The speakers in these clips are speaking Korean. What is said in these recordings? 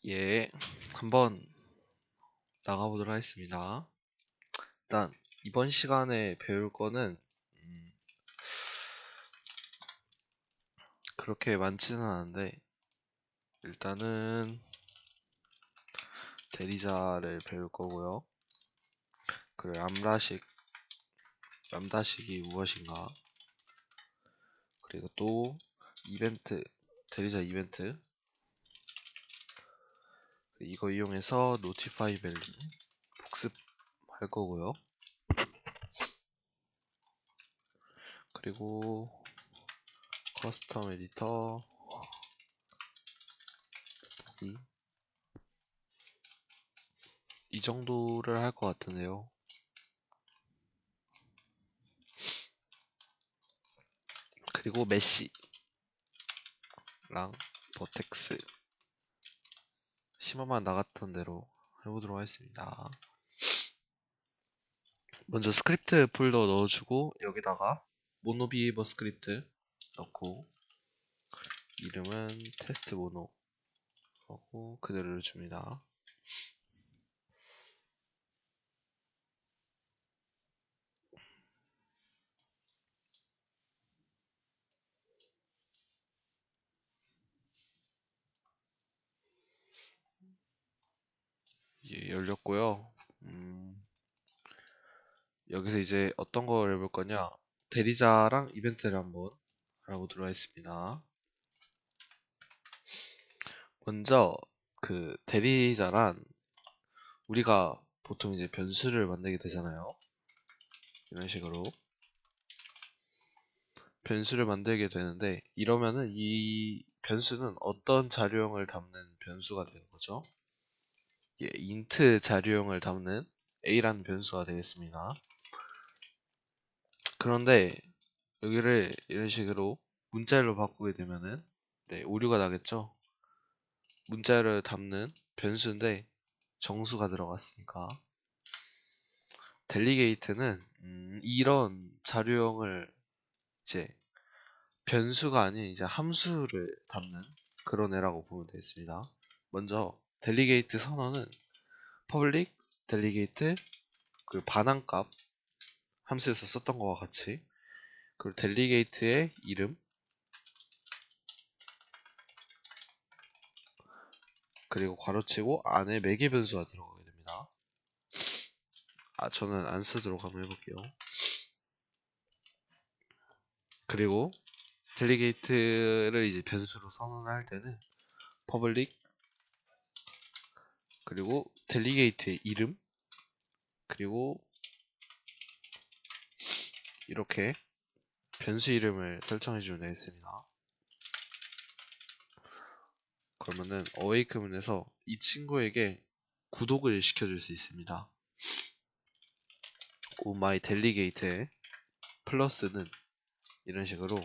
예, 한번 나가보도록 하겠습니다. 일단 이번 시간에 배울 거는 그렇게 많지는 않은데 일단은 대리자를 배울 거고요. 그리고 람다식이 무엇인가, 그리고 또 이벤트, 대리자 이벤트, 이거 이용해서 노티파이 밸류 복습할 거고요. 그리고 커스텀 에디터 이 정도를 할 것 같은데요. 그리고 메시랑 버텍스 심화만 나갔던 대로 해보도록 하겠습니다. 먼저 스크립트 폴더 넣어주고 여기다가 모노비에이버 스크립트 넣고 이름은 테스트 모노 하고 그대로 줍니다. 예, 열렸고요. 여기서 이제 어떤 걸 해볼 거냐, 대리자랑 이벤트를 한번 알아보도록 하겠습니다. 먼저 그 대리자란 우리가 보통 이제 변수를 만들게 되잖아요. 이런 식으로 변수를 만들게 되는데, 이러면은 이 변수는 어떤 자료형을 담는 변수가 되는 거죠? 예, int 자료형을 담는 a라는 변수가 되겠습니다. 그런데 여기를 이런 식으로 문자열로 바꾸게 되면은 오류가 나겠죠? 문자열을 담는 변수인데 정수가 들어갔으니까. 델리게이트는 이런 자료형을 이제 변수가 아닌 이제 함수를 담는 그런 애라고 보면 되겠습니다. 먼저 델리게이트 선언은 public 델리게이트 그 반환값 함수에서 썼던 것과 같이, 그리고 델리게이트의 이름, 그리고 괄호치고 안에 매개 변수가 들어가게 됩니다. 저는 안 쓰도록 한번 해볼게요. 그리고 델리게이트를 이제 변수로 선언할 때는 public 그리고 델리게이트의 이름, 그리고 이렇게 변수 이름을 설정해 주면 되겠습니다. 그러면은 어웨이크문에서 이 친구에게 구독을 시켜줄 수 있습니다. 오마이 델리게이트의 플러스는 이런 식으로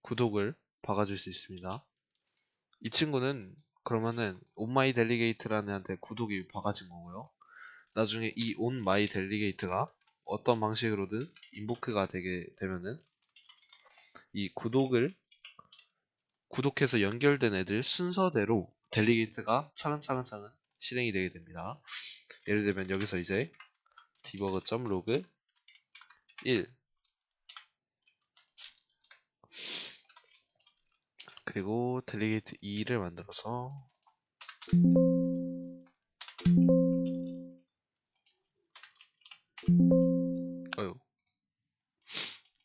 구독을 박아줄 수 있습니다. 이 친구는 그러면은 온마이 델리게이트라는 애한테 구독이 박아진 거고요. 나중에 이 온마이 델리게이트가 어떤 방식으로든 인보크가 되게 되면은 이 구독해서 연결된 애들 순서대로 델리게이트가 차근차근 실행이 되게 됩니다. 예를 들면 여기서 이제 debug.log 1 그리고 델리게이트 2를 만들어서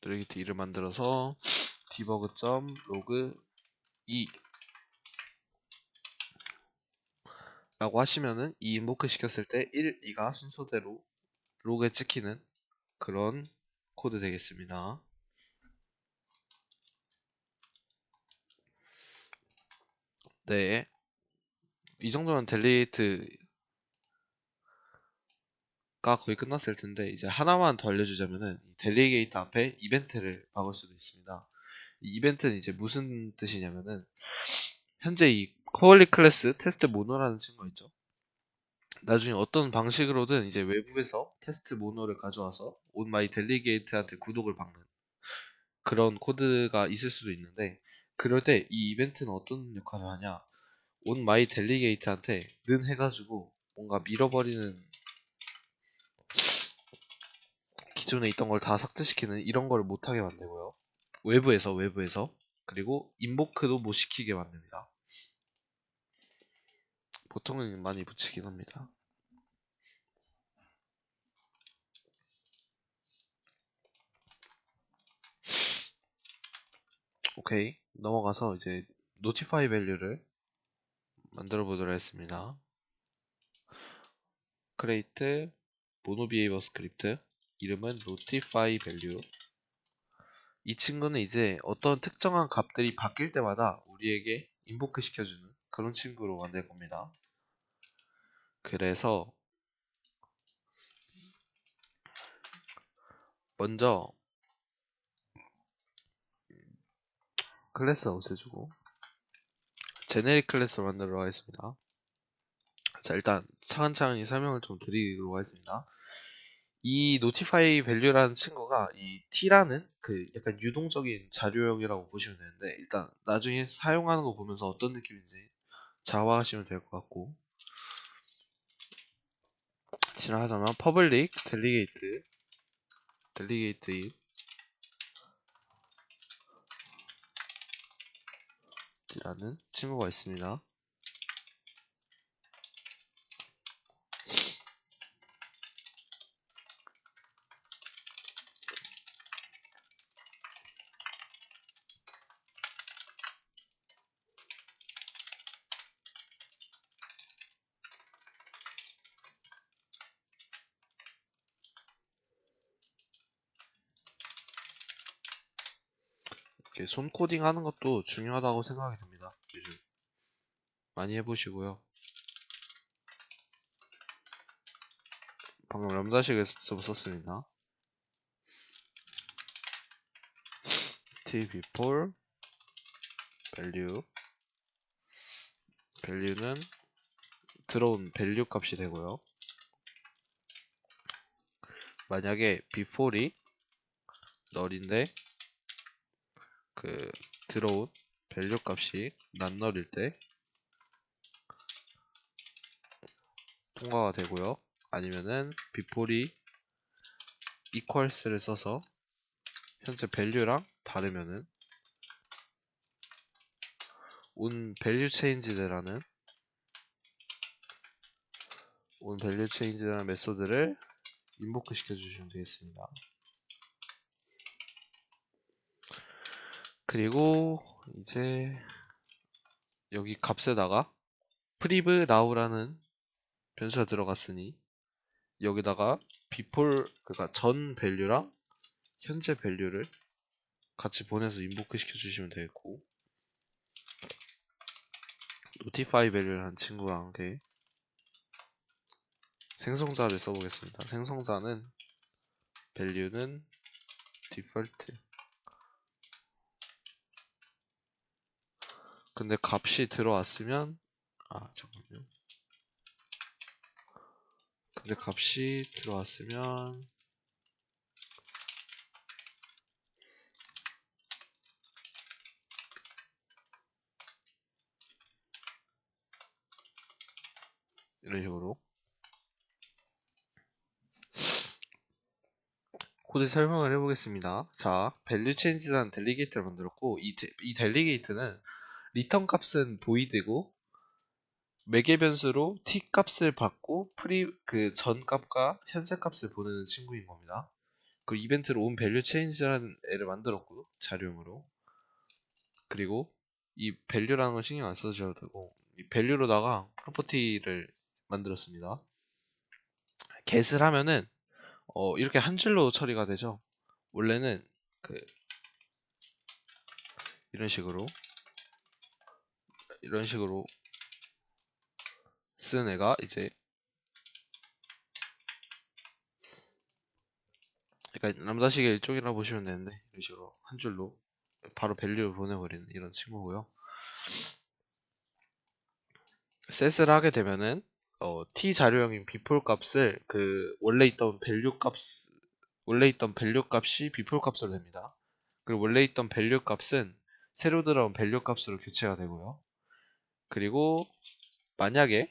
델리게이트 2를 만들어서 debug.log 2 라고 하시면은 이 인보크 시켰을 때 1, 2가 순서대로 로그에 찍히는 그런 코드 되겠습니다. 네, 이 정도면 델리게이트가 거의 끝났을 텐데, 이제 하나만 더 알려주자면은 델리게이트 앞에 이벤트를 박을 수도 있습니다. 이 이벤트는 이제 무슨 뜻이냐면은 현재 이 쿼리 클래스 테스트 모노라는 친구가 있죠. 나중에 어떤 방식으로든 이제 외부에서 테스트 모노를 가져와서 온마이 델리게이트한테 구독을 박는 그런 코드가 있을 수도 있는데, 그럴 때 이 이벤트는 어떤 역할을 하냐? 온 마이 델리게이트한테 는 해가지고 뭔가 밀어버리는, 기존에 있던 걸 다 삭제시키는 이런 걸 못하게 만들고요. 외부에서 그리고 인보크도 못 시키게 만듭니다. 보통은 많이 붙이긴 합니다. 오케이, 넘어가서 이제 notify value를 만들어 보도록 하겠습니다. create monobehavior script, 이름은 notify value. 이 친구는 이제 어떤 특정한 값들이 바뀔 때마다 우리에게 인보크 시켜주는 그런 친구로 만들 겁니다. 그래서 먼저 클래스 없애주고 제네릭 클래스를 만들도록 하겠습니다. 자, 일단 차근차근히 설명을 좀 드리도록 하겠습니다. 이 notify value라는 친구가 이 t라는 그 약간 유동적인 자료형이라고 보시면 되는데, 일단 나중에 사용하는 거 보면서 어떤 느낌인지 자화하시면 될 것 같고, 진화하자면 public delegate 라는 친구가 있습니다. 이렇게 손 코딩 하는 것도 중요하다고 생각이 듭니다. 요즘 많이 해보시고요. 방금 람다식에서 썼습니다. t before value는 들어온 value 값이 되고요. 만약에 before이 null인데 그 들어온 value 값이 not null일 때 통과가 되고요. 아니면은 before이 equals를 써서 현재 value랑 다르면은 on value change라는 메소드를 인보크 시켜주시면 되겠습니다. 그리고 이제 여기 값에다가 priv now라는 변수가 들어갔으니 여기다가 before, 그러니까 전 밸류랑 현재 밸류를 같이 보내서 인보크 시켜주시면 되겠고, notify value라는 친구와 함께 생성자를 써보겠습니다. 생성자는 value는 default. 근데 값이 들어왔으면, 잠깐만요. 근데 값이 들어왔으면 이런 식으로 코드 설명을 해보겠습니다. 자, value change라는 델리게이트를 만들었고, 이 델리게이트는 리턴 값은 void고 매개 변수로 t 값을 받고 그 전 값과 현재 값을 보내는 친구인 겁니다. 그 이벤트로 on value change라는 애를 만들었고, 자료용으로. 그리고 이 value라는 건 신경 안 써주셔도 되고, 이 value로다가 프로퍼티를 만들었습니다. get을 하면은 이렇게 한 줄로 처리가 되죠. 원래는 그 이런 식으로 쓰는 애가 이제, 그러니까 람다식의 일종이라고 보시면 되는데, 이런 식으로 한 줄로 바로 밸류를 보내버리는 이런 친구고요. 셋을 하게 되면은 t 자료형인 before 값을 그 원래 있던 밸류 값이 before 값으로 됩니다. 그리고 원래 있던 밸류 값은 새로 들어온 밸류 값으로 교체가 되고요. 그리고 만약에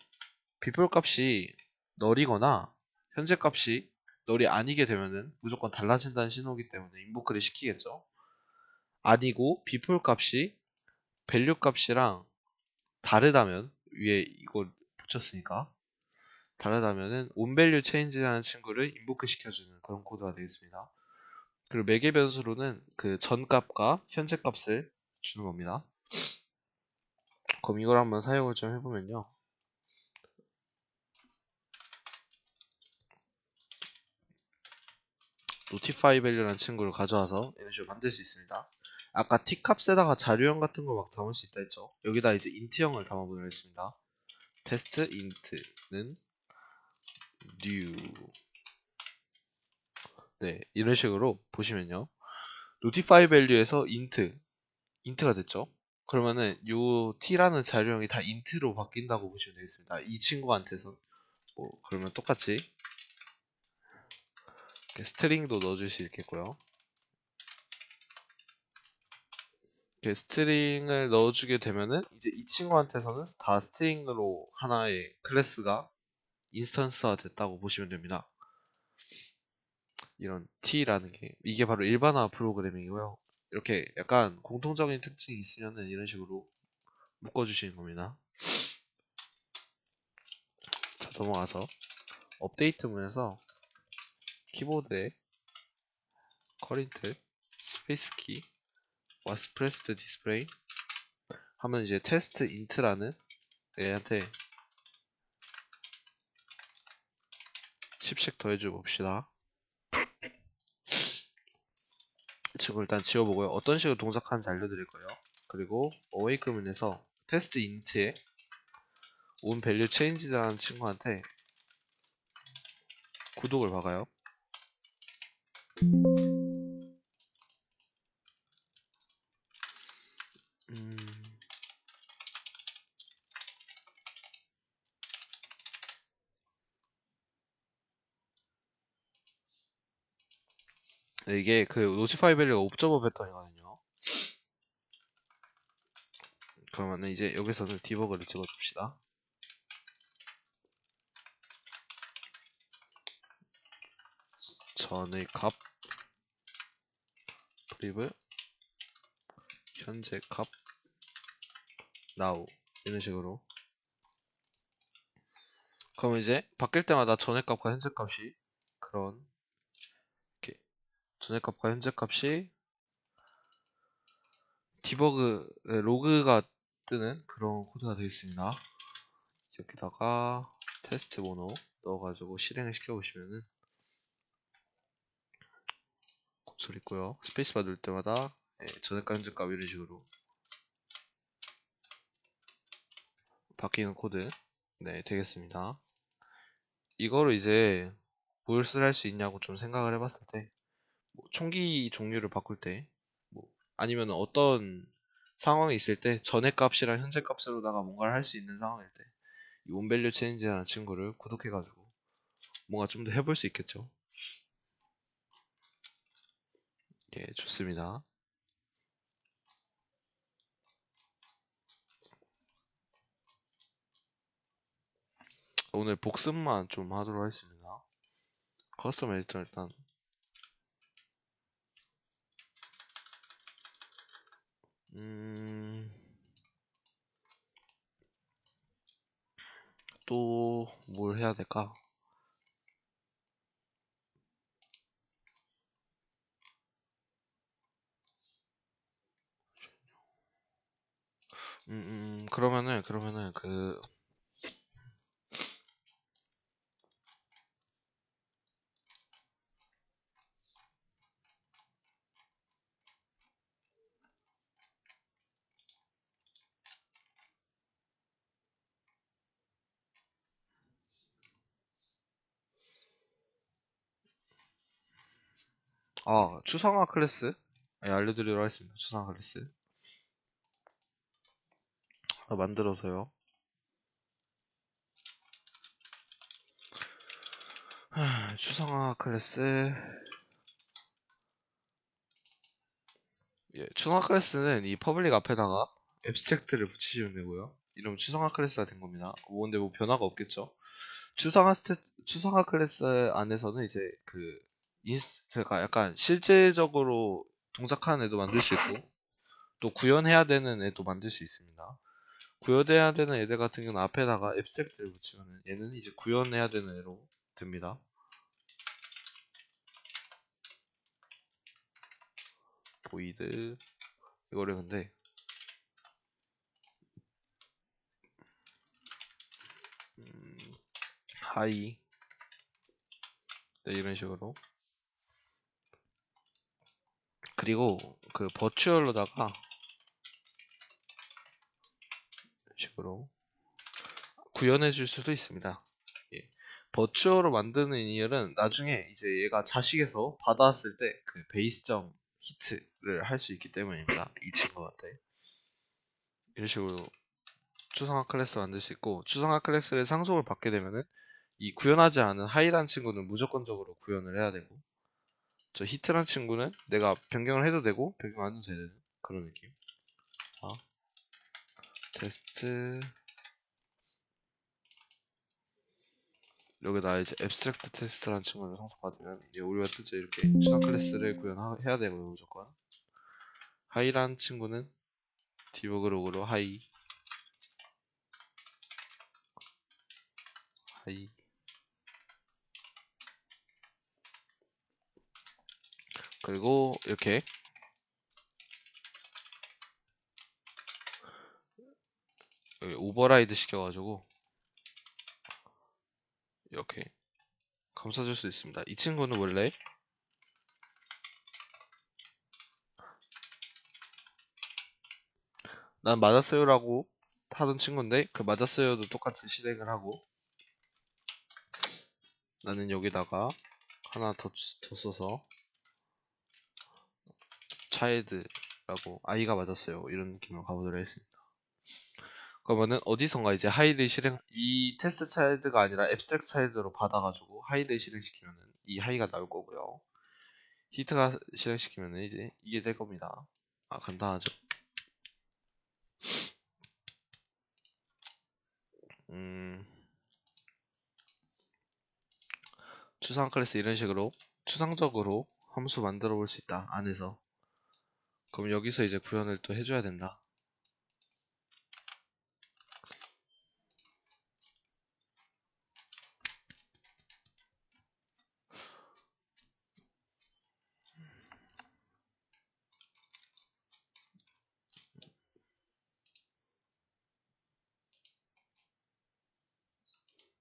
비폴 값이 널이거나 현재 값이 널이 아니게 되면은 무조건 달라진다는 신호이기 때문에 인보크를 시키겠죠. 아니고 비폴 값이 밸류 값이랑 다르다면, 위에 이걸 붙였으니까 다르다면은 onValue change라는 친구를 인보크 시켜주는 그런 코드가 되겠습니다. 그리고 매개 변수로는 그 전 값과 현재 값을 주는 겁니다. 그럼 이걸 한번 사용을 좀 해보면요. notify value라는 친구를 가져와서 이런 식으로 만들 수 있습니다. 아까 t 값에다가 자료형 같은 거 막 담을 수 있다 했죠. 여기다 이제 int형을 담아보도록 하겠습니다. test int는 new. 네, 이런 식으로 보시면요. notify value에서 int가 됐죠. 그러면은 요 t라는 자료형이 다 int로 바뀐다고 보시면 되겠습니다. 이 친구한테서 그러면 똑같이 스트링도 넣어줄 수 있겠고요. 스트링을 넣어주게 되면은 이제 이 친구한테서는 다 스트링으로 하나의 클래스가 인스턴스화 됐다고 보시면 됩니다. 이런 t라는 게 이게 바로 일반화 프로그래밍이고요. 이렇게 약간 공통적인 특징이 있으면은 이런 식으로 묶어주시는 겁니다. 자, 넘어가서 업데이트문에서 키보드에 current 스페이스 키 was pressed display 하면 이제 test int라는 얘한테 10씩 더해줘 봅시다. 지금 일단 지워보고요. 어떤 식으로 동작하는지 알려드릴 거예요. 그리고 awake문에서 test int에 onValue change라는 친구한테 구독을 박아요. 네, 이게 그 notify value가 옵저버 패턴이거든요. 그러면은 이제 여기서는 디버그를 찍어줍시다. 전의 값 프리브 현재 값 now 이런 식으로. 그러면 이제 바뀔 때마다 전의 값과 현재 값이 그런 이렇게 전의 값과 현재 값이 디버그 로그가 뜨는 그런 코드가 되겠습니다. 여기다가 테스트 모노 넣어가지고 실행을 시켜보시면은 콘솔 있고요. 스페이스바 누를 때마다 전액값 현재값 이런 식으로 바뀌는 코드 되겠습니다. 이거를 이제 무엇을 할 수 있냐고 좀 생각을 해봤을 때 총기 종류를 바꿀 때 아니면 어떤 상황이 있을 때 전액 값이랑 현재 값으로다가 뭔가를 할 수 있는 상황일 때 이 온밸류 체인지라는 친구를 구독해가지고 뭔가 좀 더 해볼 수 있겠죠. 예, 좋습니다. 오늘 복습만 좀 하도록 하겠습니다. 커스텀 에디터 일단 또 뭘 해야 될까? 그러면은 추상화 클래스 알려드리도록 하겠습니다. 추상화 클래스 만들어서요. 추상화 클래스 예, 추상화 클래스는 이 퍼블릭 앞에다가 앱스트랙트를 붙이시면 되고요. 이러면 추상화 클래스가 된 겁니다. 근데 뭐 변화가 없겠죠. 추상화 클래스 안에서는 이제 제가 약간 실제적으로 동작하는 애도 만들 수 있고 또 구현해야 되는 애도 만들 수 있습니다. 구현해야 되는 애들 같은 경우는 앞에다가 앱스트랙트를 붙이면 얘는 이제 구현해야 되는 애로 됩니다. 보이드 이거를 근데 하이 네, 이런 식으로 그리고 그 버추얼로다가 이런 식으로 구현해 줄 수도 있습니다. 예. 버추어로 만드는 이열은 나중에 이제 얘가 자식에서 받아왔을 때 그 베이스점 히트를 할 수 있기 때문입니다. 이 친구한테 이런 식으로 추상화 클래스 만들 수 있고 추상화 클래스를 상속을 받게 되면은 이 구현하지 않은 하이란 친구는 무조건적으로 구현을 해야 되고 저 히트란 친구는 내가 변경을 해도 되고 변경 안 해도 되는 그런 느낌. 자, 테스트 여기다 이제 앱스트랙트 테스트라는 친구를 상속받으면 이제 우리가 뜻죠 이렇게 추상 클래스를 구현해야 되고요 무조건. 하이란 친구는 디버그 로그로 하이 그리고 이렇게 오버라이드 시켜가지고 이렇게 감싸줄 수 있습니다. 이 친구는 원래 난 맞았어요라고 하던 친구인데 그 맞았어요도 똑같이 실행을 하고 나는 여기다가 하나 더 써서 차일드라고 아이가 맞았어요 이런 느낌으로 가보도록 했습니다. 그러면은 어디선가 이제 이 테스트 차일드가 아니라 앱스트랙트 차일드로 받아가지고 하이를 실행시키면은 이 하이가 나올 거고요. 히트가 실행시키면은 이제 이게 될 겁니다. 아 간단하죠. 음 추상 클래스 이런 식으로 추상적으로 함수 만들어 볼 수 있다 안에서. 그럼 여기서 이제 구현을 또 해줘야 된다.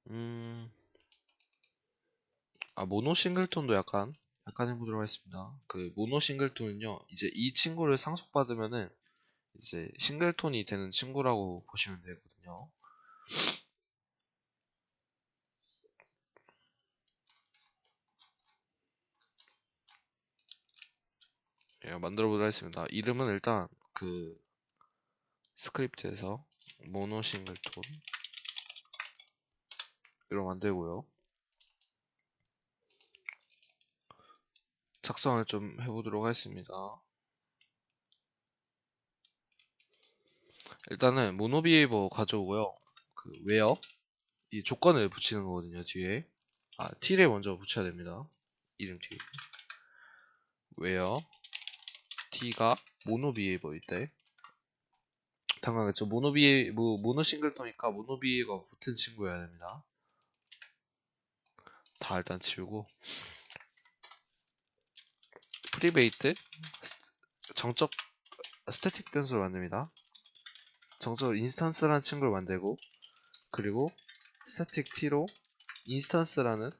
음, 모노 싱글톤도 약간 해보도록 하겠습니다. 그 모노 싱글톤은요, 이제 이 친구를 상속받으면은 이제 싱글톤이 되는 친구라고 보시면 되거든요. 예, 만들어 보도록 하겠습니다. 이름은 일단 그 스크립트에서 모노 싱글톤 이로 만들고요. 작성을 좀 해보도록 하겠습니다. 일단은 모노비에이버 가져오고요. 그 웨어 이 조건을 붙이는 거거든요. 뒤에 t를 먼저 붙여야 됩니다. 이름 뒤에 웨어 t가 모노비에이버일 때 당연하겠죠. 모노 싱글톤이니까 모노비에이버가 붙은 친구여야 됩니다. 다 일단 지우고 프리베이트 정적 스태틱 변수를 만듭니다. 정적으로 인스턴스라는 친구를 만들고 그리고 스태틱 t로 인스턴스라는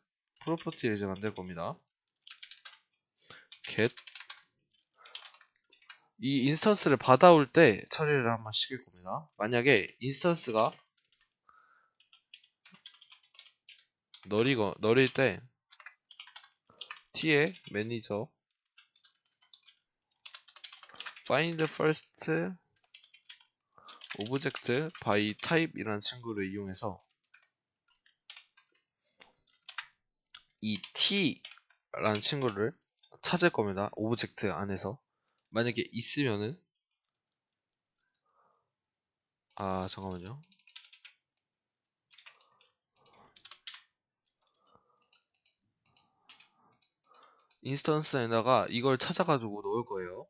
프로퍼티를 이제 만들 겁니다. get 이 인스턴스를 받아올 때 처리를 한번 시킬 겁니다. 만약에 인스턴스가 널일 때 t의 매니저 find first object by type 이라는 친구를 이용해서 이 t라는 친구를 찾을 겁니다. 오브젝트 안에서 만약에 있으면은 잠깐만요. 인스턴스에다가 이걸 찾아가지고 넣을 거예요.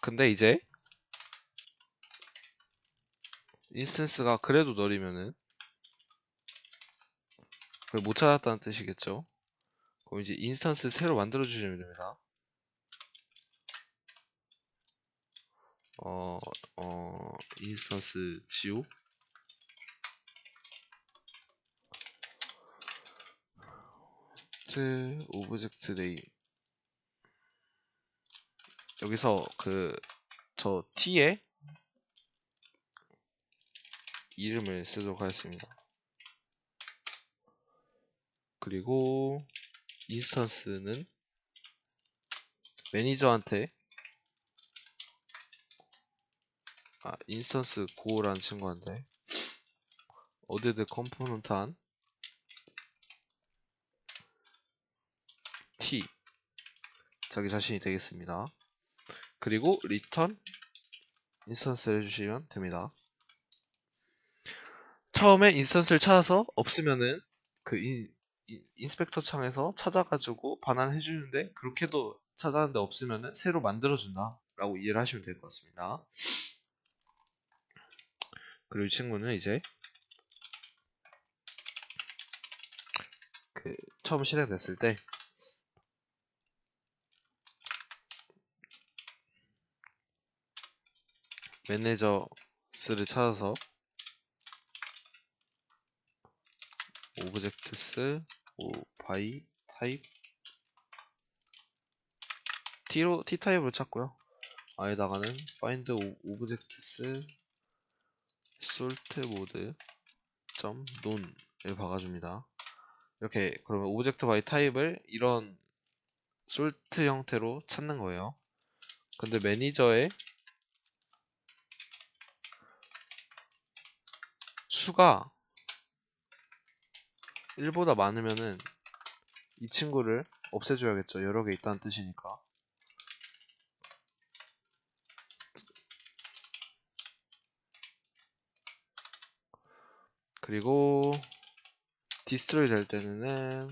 근데 이제 인스턴스가 그래도 느리면은 그걸 못 찾았다는 뜻이겠죠. 그럼 이제 인스턴스 새로 만들어 주시면 됩니다. 인스턴스 지우 오브젝트 네임. 여기서 저 t에 이름을 쓰도록 하겠습니다. 그리고 인스턴스는 매니저한테 인스턴스 고라는 친구한테 어데드 컴포넌트 한 t 자기 자신이 되겠습니다. 그리고 return 인스턴스를 해주시면 됩니다. 처음에 인스턴스를 찾아서 없으면은 그 인스펙터 창에서 찾아가지고 반환해 주는데, 그렇게도 찾았는데 없으면은 새로 만들어준다 라고 이해를 하시면 될 것 같습니다. 그리고 이 친구는 이제 처음 실행됐을 때 매니저스를 찾아서 오브젝트스 바이 타입 t 타입으로 찾고요. 아에다가는 find objects sort mode non을 박아줍니다. 이렇게 그러면 오브젝트 바이 타입을 이런 솔트 형태로 찾는 거예요. 근데 매니저의 수가 1보다 많으면은 이 친구를 없애줘야겠죠. 여러 개 있다는 뜻이니까. 그리고 디스트로이 될 때는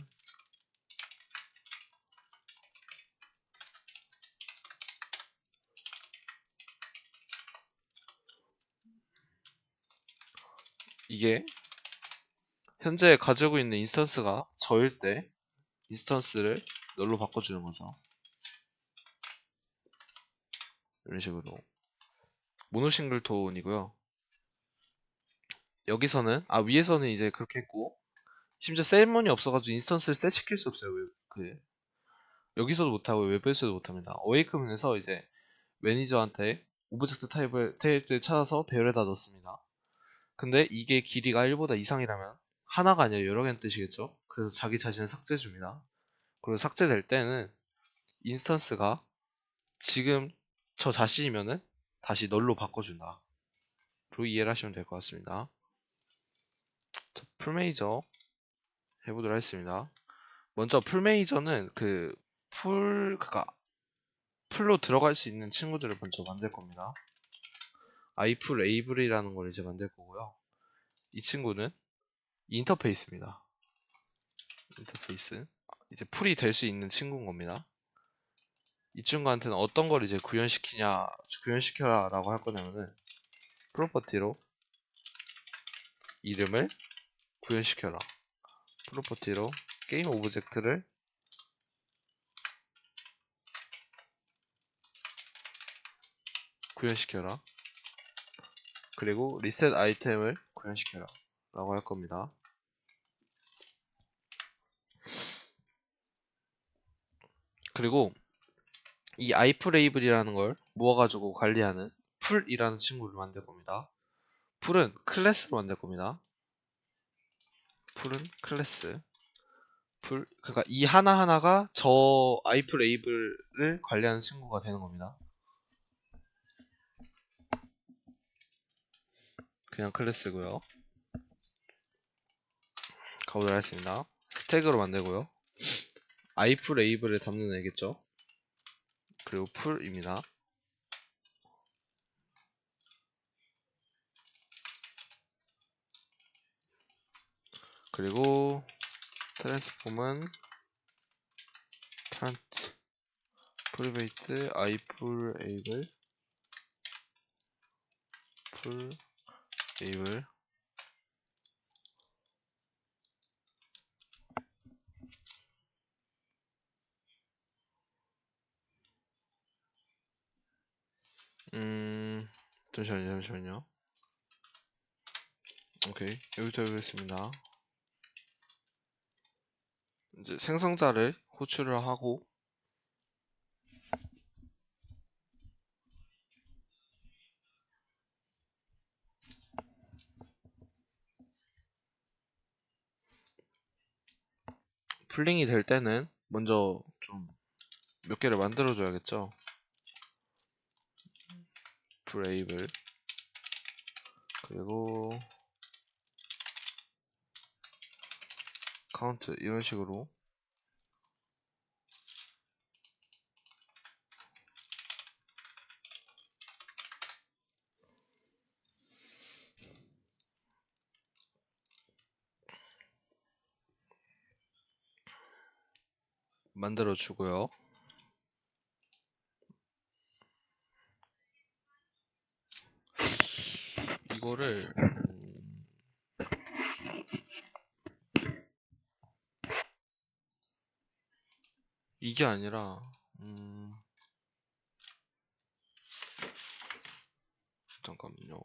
이게 현재 가지고 있는 인스턴스가 저일 때 인스턴스를 널로 바꿔주는 거죠. 이런 식으로 모노싱글톤이고요. 여기서는 위에서는 이제 그렇게 했고, 심지어 셀문이 없어가지고 인스턴스를 셋 시킬 수 없어요. 여기서도 못하고 웹에서도 못합니다. 어웨이크문에서 이제 매니저한테 오브젝트 타입을 찾아서 배열에다 넣습니다. 근데 이게 길이가 1보다 이상이라면 하나가 아니라 여러 개는 뜻이겠죠. 그래서 자기 자신을 삭제해줍니다. 그리고 삭제될 때는 인스턴스가 지금 저 자신이면은 다시 널로 바꿔준다 로 이해를 하시면 될 것 같습니다. 풀메이저 해보도록 하겠습니다. 먼저 풀메이저는 풀로 들어갈 수 있는 친구들을 먼저 만들 겁니다. iFull Able이라는 걸 이제 만들 거고요. 이 친구는 인터페이스입니다. 인터페이스. 이제 풀이 될 수 있는 친구인 겁니다. 이 친구한테는 어떤 걸 이제 구현시켜라 라고 할 거냐면은, 프로퍼티로 이름을 구현시켜라. 프로퍼티로 게임 오브젝트를 구현시켜라. 그리고 리셋 아이템을 구현시켜라 라고 할 겁니다. 그리고 이 iFullAble이라는 걸 모아가지고 관리하는 풀이라는 친구를 만들 겁니다. 풀은 클래스로 만들 겁니다. 풀은 클래스. 그러니까 이 하나하나가 저 iFullAble을 관리하는 친구가 되는 겁니다. 그냥 클래스고요. 가보도록 하겠습니다. 스택으로 만들고요. iful able에 담는 애겠죠. 그리고 풀입니다. 그리고 트랜스폼은 프란트 프리베이트 iful able 풀 able 잠시만요. 오케이, 여기부터 해보겠습니다. 이제 생성자를 호출을 하고 풀링이 될 때는 먼저 좀 몇 개를 만들어 줘야겠죠. 브레이블 그리고 카운트 이런 식으로 만들어 주고요. 이거를 이게 아니라 잠깐만요.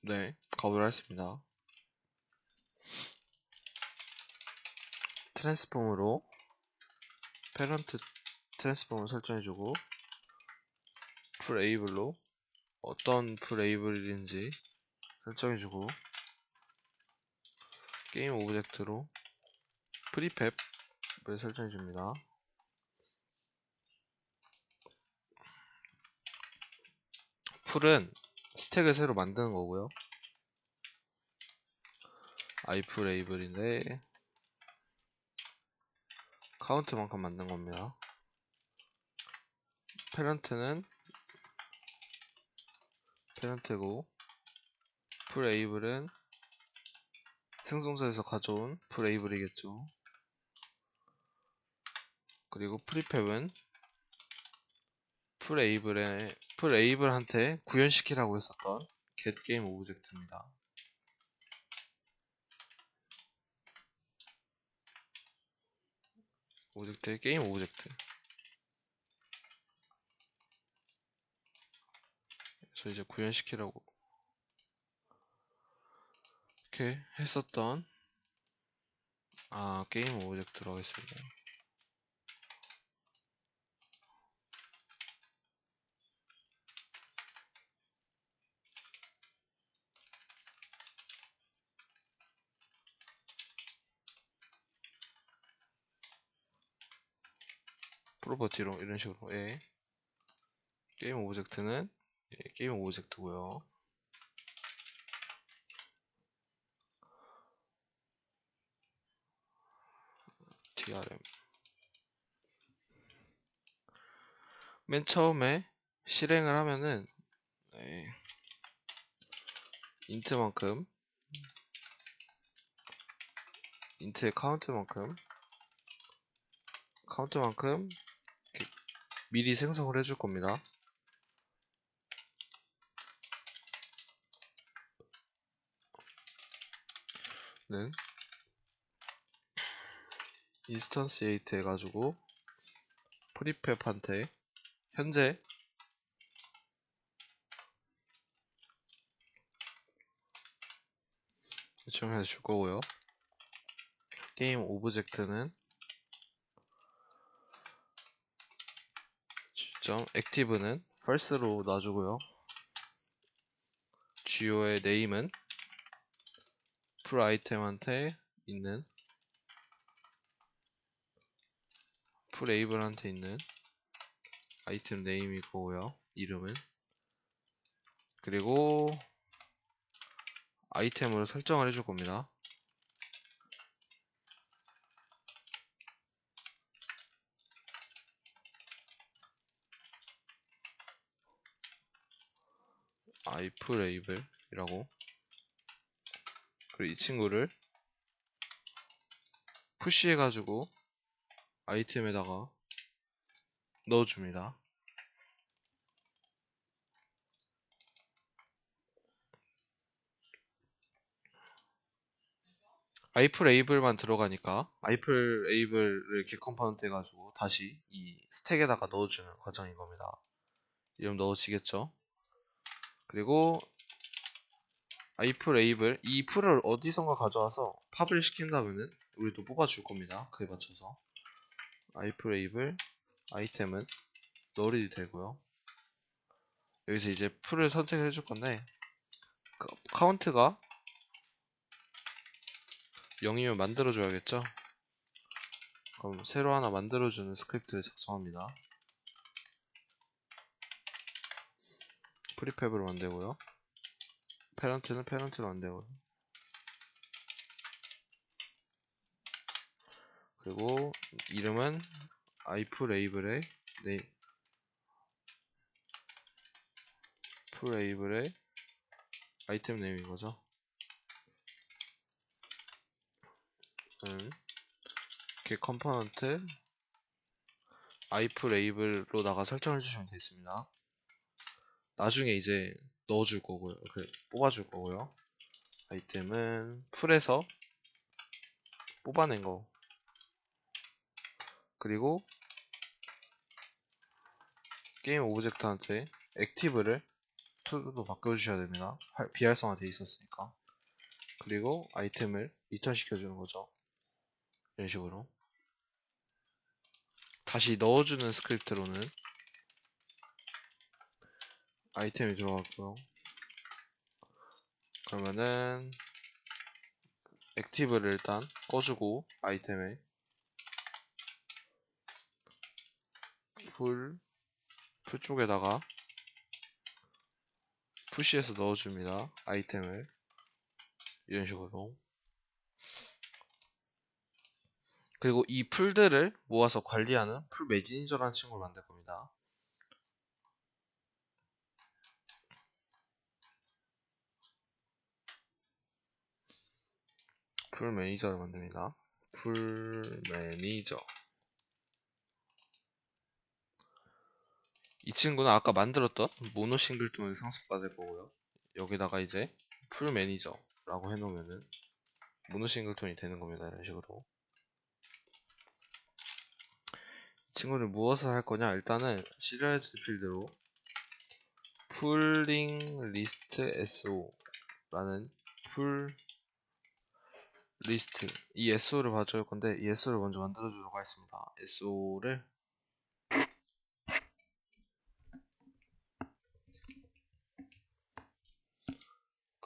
네, 가보도록 하겠습니다. 트랜스폼으로 페런트 트랜스폼을 설정해주고 풀에이블로 어떤 풀에이블인지 설정해주고 게임 오브젝트로 프리팹을 설정해줍니다. 풀은 스택을 새로 만드는 거고요. ifulable인데 카운트만큼 만든 겁니다. 페런트는 페런트고 풀able은 생성자에서 가져온 풀able이겠죠. 그리고 프리팹은 풀able한테 구현시키라고 했었던 getGame 오브젝트입니다. 오브젝트의 게임 오브젝트. 그래서 이제 구현시키라고 이렇게 했었던 게임 오브젝트로 하겠습니다. 프로퍼티로 이런 식으로 게임 오브젝트는 게임 오브젝트고요. DRM 맨 처음에 실행을 하면은 인트만큼 인트의 카운트만큼 미리 생성을 해줄 겁니다. 는 인스턴시에이트 해가지고 프리팹한테 현재 지정해서 줄 거고요. 게임 오브젝트는 액티브는 false로 놔주고요. GO의 name은 풀 아이템한테 있는 풀 에이블한테 있는 아이템 네임이 거고요. 이름은. 그리고 아이템으로 설정을 해줄 겁니다. iFrable이라고. 그리고 이 친구를 푸시해가지고 아이템에다가 넣어줍니다. iFrable만 들어가니까 iFrable을 이렇게 컴포넌트 해가지고 다시 이 스택에다가 넣어주는 과정인 겁니다. 이름 넣어지겠죠? 그리고 iFrable 이 풀을 어디선가 가져와서 팝을 시킨다면은 우리도 뽑아줄 겁니다. 그에 맞춰서 iFrable 아이템은 널이 되고요. 여기서 이제 풀을 선택을 해줄 건데 카운트가 0이면 만들어줘야겠죠? 그럼 새로 하나 만들어주는 스크립트를 작성합니다. 프리팹으로 만들고요. 페런트는 페런트로 만들고요. 그리고 이름은 iFrable의 프레이블의 아이템 네임인 거죠. 이렇게 컴포넌트 iFrable로다가 설정해 주시면 되겠습니다. 나중에 이제 넣어줄 거고요. 뽑아줄 거고요. 아이템은 풀에서 뽑아낸 거. 그리고 게임 오브젝트한테 액티브를 true로 바꿔주셔야 됩니다. 비활성화 돼 있었으니까. 그리고 아이템을 리턴 시켜주는 거죠. 이런 식으로. 다시 넣어주는 스크립트로는 아이템이 들어갔고요. 그러면은 액티브를 일단 꺼주고 아이템에 풀 쪽에다가 푸시해서 넣어줍니다. 아이템을 이런 식으로. 그리고 이 풀들을 모아서 관리하는 풀 매니저라는 친구를 만들 겁니다. 풀 매니저를 만듭니다. 풀 매니저. 이 친구는 아까 만들었던 모노 싱글톤을 상속받을 거고요. 여기다가 이제 풀 매니저라고 해놓으면은 모노 싱글톤이 되는 겁니다. 이런 식으로. 이 친구를 무엇을 할 거냐? 일단은 시리얼즈 필드로 풀링 리스트 SO 라는 풀 리스트 이 SO를 봐줄 건데 이 SO를 먼저 만들어 주도록 하겠습니다. SO를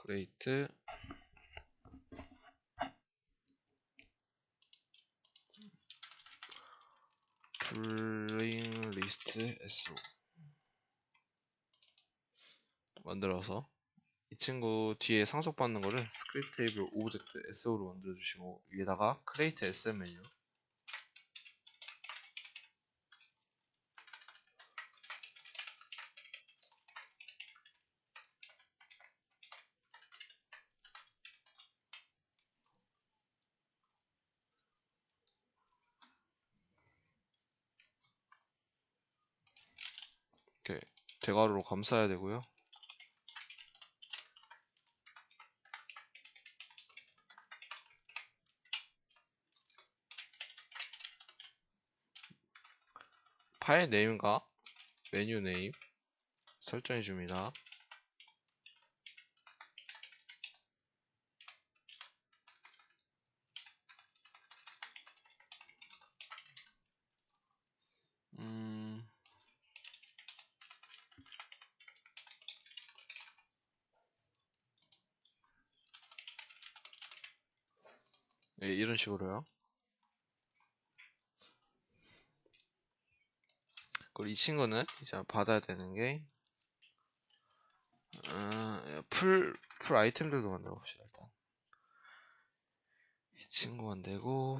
create 풀링 리스트 SO 만들어서 이 친구 뒤에 상속받는 거를 스크립트 테이블 오브젝트 SO로 만들어 주시고 위에다가 create SM 메뉴 대괄호로 감싸야 되고요. 파일 네임과 메뉴 네임 설정해 줍니다. 네, 이런 식으로요. 그리고 이 친구는 이제 받아야 되는 게 풀 아이템들도 만들어 봅시다. 일단 이 친구 만들고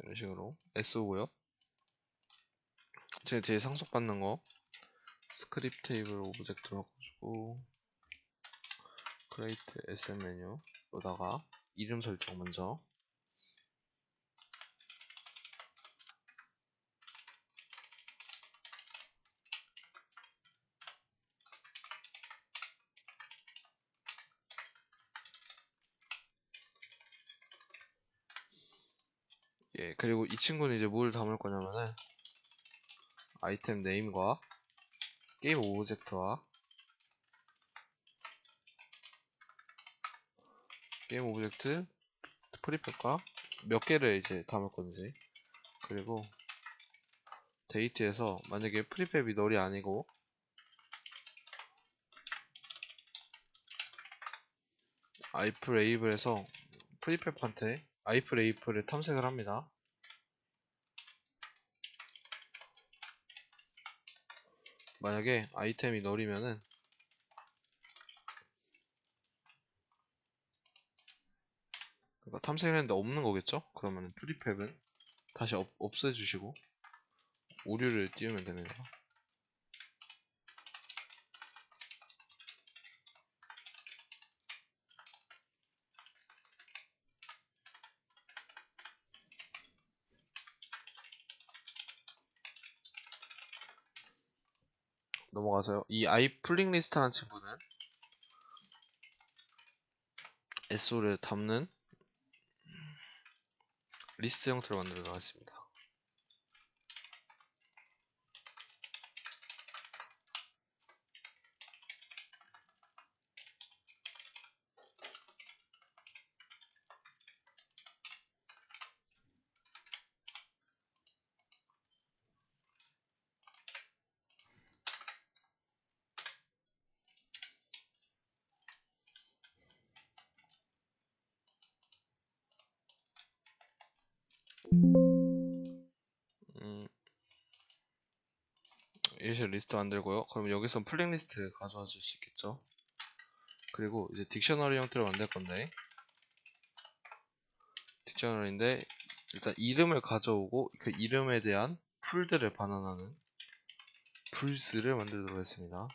이런 식으로 SO고요. 제 뒤에 상속받는 거 스크립트 테이블 오브젝트로 바꿔주고 create SM 메뉴로다가 이름 설정 먼저 예, 그리고 이 친구는 이제 뭘 담을 거냐면은 아이템 네임과 게임 오브젝트와 게임 오브젝트 프리팹과 몇 개를 이제 담을 건지 그리고 데이트에서 만약에 프리팹이 널이 아니고 아이프레이블에서 프리팹한테 아이프레이블을 탐색을 합니다. 만약에 아이템이 널이면은 그러니까 탐색을 했는데 없는 거겠죠? 그러면 프리팹은 다시 없애주시고 오류를 띄우면 됩니다. 넘어가서요. 이 아이플링 리스트라는 친구는 SO를 담는 리스트 형태로 만들어 나갔습니다. 이런 식으로 리스트 만들고요. 그럼 여기서 플링 리스트 가져와 줄 수 있겠죠? 그리고 이제 딕셔너리 형태로 만들 건데 딕셔너리인데 일단 이름을 가져오고 그 이름에 대한 풀들을 반환하는 풀스를 만들도록 했습니다.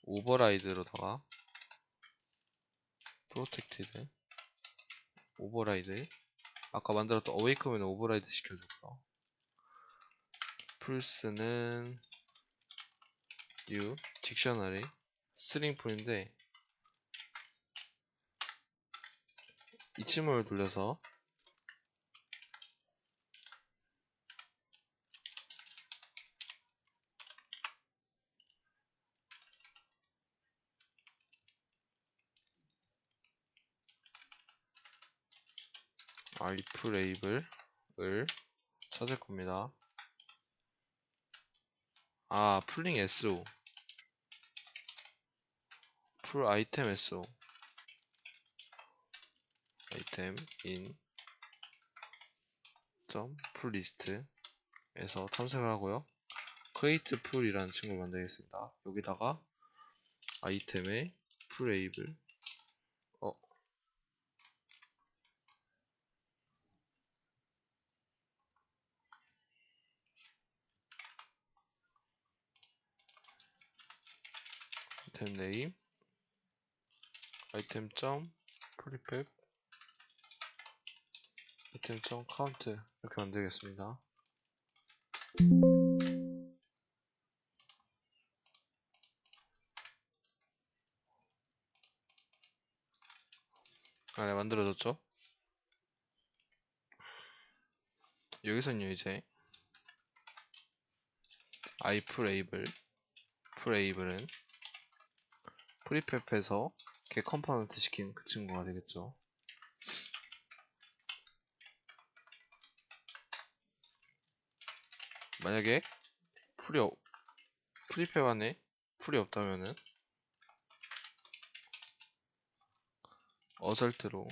오버라이드로다가 프로텍티드 오버라이드 아까 만들었던 어웨이크맨을 오버라이드 시켜주고요. 풀스는 new 딕셔너리 스트링 풀인데 이 침을 돌려서 if label을 찾을 겁니다. 풀링 SO 풀 아이템 SO 아이템 in 풀 리스트에서 탐색을 하고요. create 풀이라는 친구를 만들겠습니다. 여기다가 아이템의 풀 레이블 아이템 네임 아이템 점 프리팹 아이템 점 카운트 이렇게 만들겠습니다. 네, 만들어졌죠? 여기서는요 이제 풀에이블은 프리팹에서 겟 컴포넌트 시킨 그 친구가 되겠죠. 만약에 프리팹 안에 풀이 없다면은 어설트로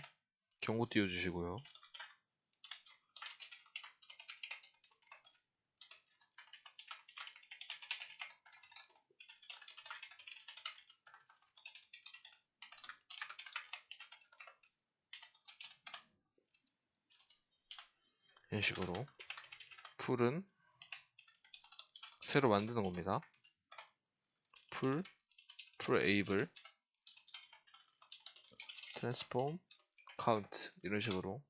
경고 띄워주시고요. 이런 식으로 풀은 새로 만드는 겁니다. 풀에이블 트랜스폼 카운트 이런 식으로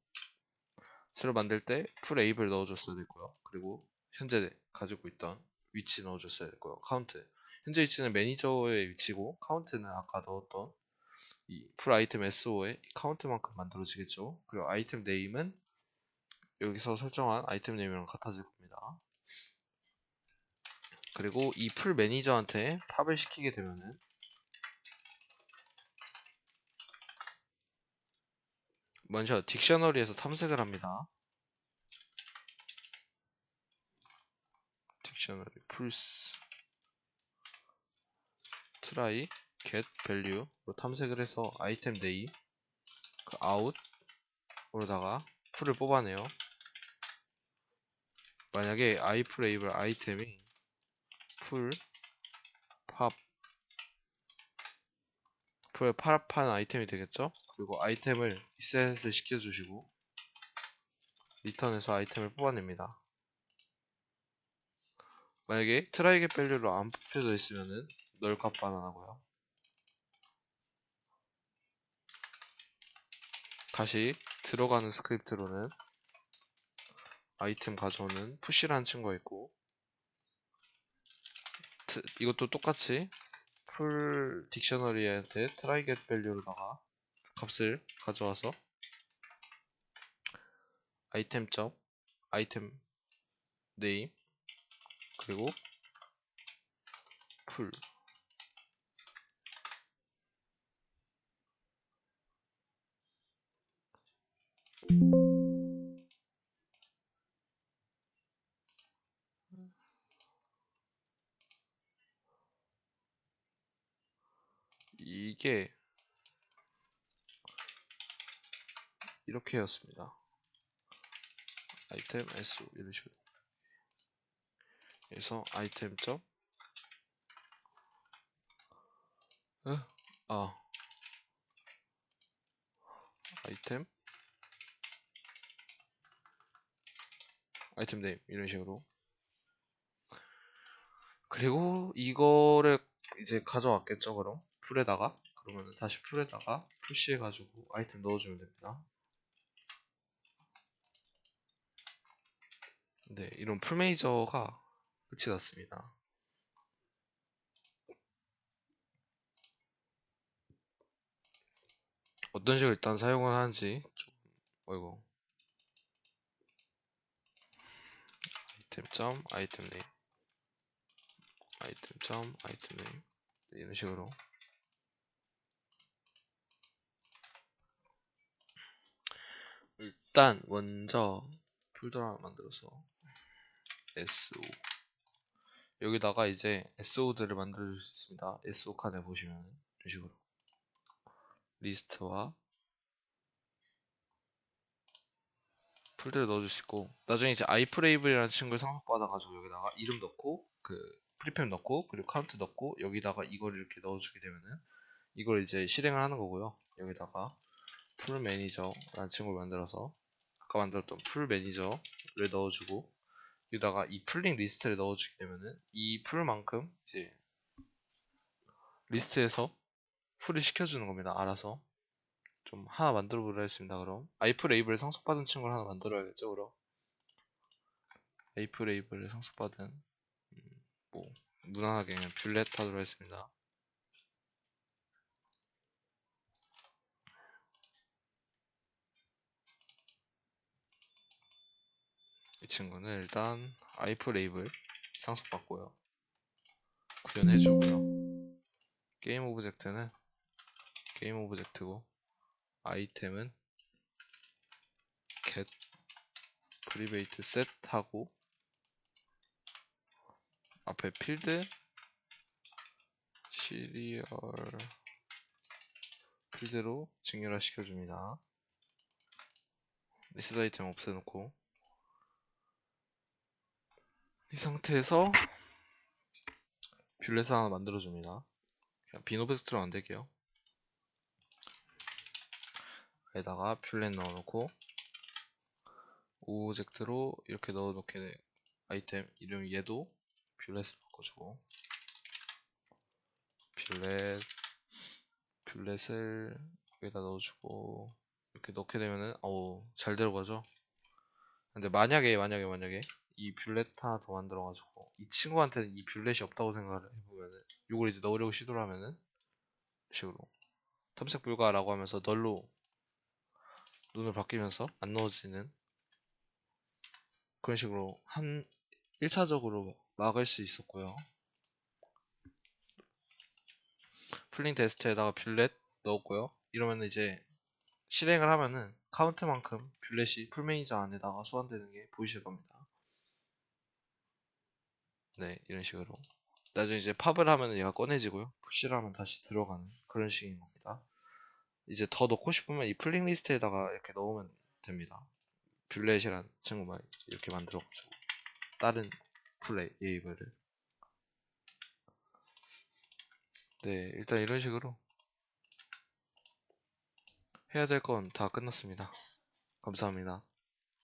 새로 만들 때 풀에이블 넣어줬어야 되고요. 그리고 현재 가지고 있던 위치 넣어줬어야 되고요. 카운트 현재 위치는 매니저의 위치고 카운트는 아까 넣었던 이 풀 아이템 SO의 카운트만큼 만들어지겠죠. 그리고 아이템 네임은 여기서 설정한 아이템 네임이랑 같아질 겁니다. 그리고 이 풀 매니저한테 팝을 시키게 되면은 먼저 딕셔너리에서 탐색을 합니다. 딕셔너리 풀스 try get value로 탐색을 해서 아이템 네임 그 out으로다가 풀을 뽑아내요. 만약에 iPlayable 아이템이 풀 팝한 아이템이 되겠죠? 그리고 아이템을 리셋을 시켜주시고 리턴해서 아이템을 뽑아냅니다. 만약에 트라이 겟 밸류로 안 뽑혀져 있으면은 널 값 반환하고요. 다시 들어가는 스크립트로는 아이템 가져오는 푸시라는 친구가 있고 이것도 똑같이 풀 딕셔너리한테 try get value로다가 값을 가져와서 아이템 아이템 네임 그리고 풀 이게 이렇게였습니다. 아이템 SO 이런 식으로 그래서 아이템 점 아이템 아이템 네임 이런 식으로 그리고 이거를 이제 가져왔겠죠. 그럼 풀에다가 그러면 다시 풀에다가 푸시해 가지고 아이템 넣어주면 됩니다. 네, 이런 풀메이저가 끝이 났습니다. 어떤 식으로 일단 사용을 하는지 좀 어이구 아이템 점 아이템 네임 아이템 점 아이템 네임 이런 식으로 일단 먼저 폴더 하나 만들어서 SO 여기다가 이제 SO들을 만들어 줄 수 있습니다. SO 칸에 보시면 이런 식으로 리스트와 폴더를 넣어줄 수 있고 나중에 이제 iPlayable이라는 친구를 상속받아가지고 여기다가 이름 넣고 그 프리팹 넣고 그리고 카운트 넣고 여기다가 이걸 이렇게 넣어주게 되면은 이걸 이제 실행을 하는 거고요. 여기다가 풀 매니저라는 친구를 만들어서 아까 만들었던 풀 매니저를 넣어주고 여기다가 이 풀링 리스트를 넣어주게 되면은 이 풀만큼 이제 리스트에서 풀이 시켜주는 겁니다. 알아서. 좀 하나 만들어 보려 했습니다. 그럼 아이프 레이블 상속받은 친구를 하나 만들어야겠죠. 그럼 아이프 레이블 상속받은 뭐 무난하게 그냥 뷰렛 하도록 하겠습니다. 이 친구는 일단 아이프 레이블 상속받고요. 구현해주고요. 게임 오브젝트는 게임 오브젝트고 아이템은 get private set 하고 앞에 필드 시리얼 필드로 직렬화 시켜줍니다. 리스트 아이템 없애놓고 이 상태에서 뷰렛을 하나 만들어줍니다. 그냥 빈 오브젝트로 만들게요. 여기다가 뷰렛 넣어놓고 오브젝트로 이렇게 넣어놓게 돼요. 아이템 이름 얘도 뷰렛을 바꿔주고 뷰렛을 여기다 넣어주고 이렇게 넣게 되면은 잘 들어가죠. 근데 만약에 이 뷰렛 하나 더 만들어가지고 이 친구한테는 이 뷰렛이 없다고 생각을 해보면은 이걸 이제 넣으려고 시도를 하면은 이런 식으로 탐색 불가라고 하면서 널로 눈을 바뀌면서 안 넣어지는 그런 식으로 1차적으로 막을 수 있었고요. 플링 테스트에다가 뷰렛 넣었고요. 이러면 이제 실행을 하면은 카운트만큼 뷰렛이 풀매니저 안에다가 소환되는 게 보이실 겁니다. 네, 이런 식으로. 나중에 이제 팝을 하면 얘가 꺼내지고요. 푸시를 하면 다시 들어가는 그런 식인 겁니다. 이제 더 넣고 싶으면 이 플링 리스트에다가 이렇게 넣으면 됩니다. 뷰렛이란 친구만 이렇게 만들어가지고 다른 플레이블을. 네, 일단 이런 식으로 해야 될 건 다 끝났습니다. 감사합니다.